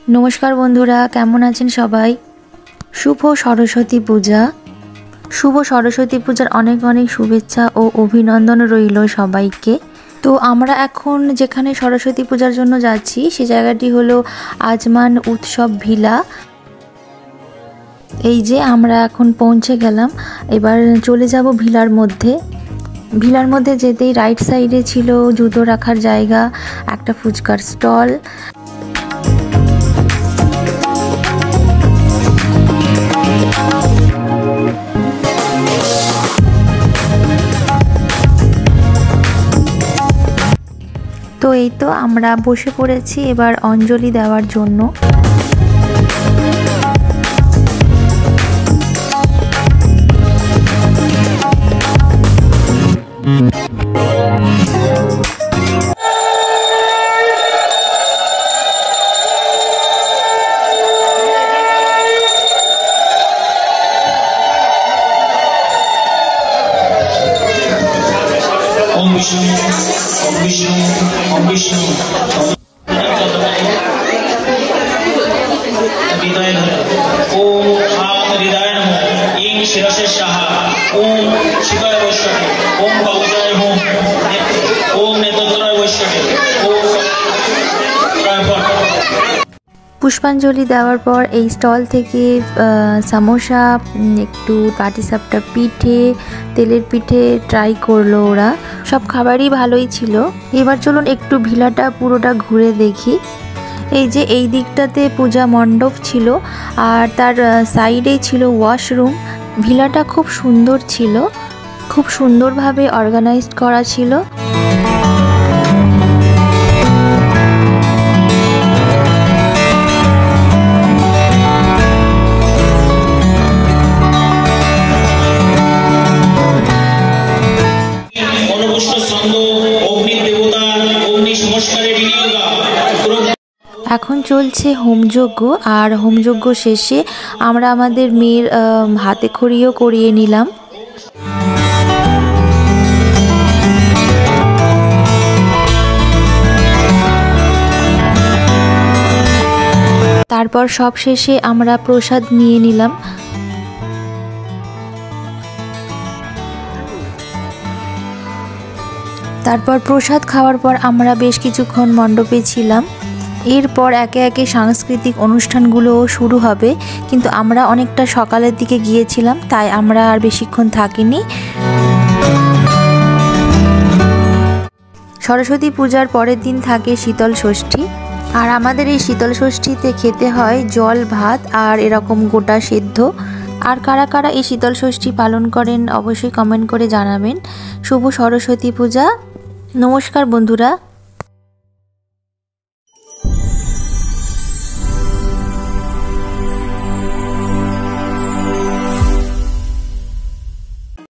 नमस्कार बंधुरा केमन आছেন सबाई। शुभ सरस्वती पूजा। शुभ सरस्वती पूजार अनेक अनेक शुभेच्छा और अभिनंदन रइल सबाइके। तो आमरा एखन जेखाने सरस्वती पूजार जन्य जाচ্ছি সেই জায়গাটি হলো আজমান उत्सव ভিলা। এই যে আমরা এখন পৌঁছে গেলাম, এবার চলে যাব ভিলার মধ্যে। ভিলার মধ্যে যেতেই রাইট সাইডে ছিল জুতো রাখার জায়গা, একটা ফুচকার স্টল। তো এই তো আমরা বসে পড়েছি এবার অঞ্জলি দেওয়ার জন্য। पुष्पांजलि देওয়ার পর এই স্টল থেকে समोसा একটু পাটিসাপটা পিঠে তেলের পিঠে ট্রাই করলো ওরা। সব খাবারই ভালোই ছিল। এবার চলুন একটু ভিলাটা পুরোটা ঘুরে দেখি। এই যে এই দিকটাতে পূজা মণ্ডপ ছিল আর তার সাইডেই ছিল ওয়াশরুম। ভিলাটা খুব সুন্দর ছিল, খুব সুন্দরভাবে অর্গানাইজড করা ছিল। এখন চলছে হোমযজ্ঞ আর হোমযজ্ঞ শেষে আমরা আমাদের মেয়ের হাতে খড়িও করিয়ে নিলাম। তারপর সব শেষে আমরা প্রসাদ নিয়ে নিলাম। তারপর প্রসাদ খাওয়ার পর আমরা বেশ কিছুক্ষণ মণ্ডপে ছিলাম। এরপর একে একে সাংস্কৃতিক অনুষ্ঠানগুলো শুরু হবে, কিন্তু আমরা অনেকটা সকালের দিকে গিয়েছিলাম তাই আমরা আর বেশিক্ষণ থাকিনি। সরস্বতী পূজার পরের দিন থাকে শীতল ষষ্ঠী, আর আমাদের এই শীতল ষষ্ঠীতে খেতে হয় জল ভাত আর এরকম গোটা সেদ্ধ। আর কারা কারা এই শীতল ষষ্ঠী পালন করেন অবশ্যই কমেন্ট করে জানাবেন। শুভ সরস্বতী পূজা। নমস্কার বন্ধুরা।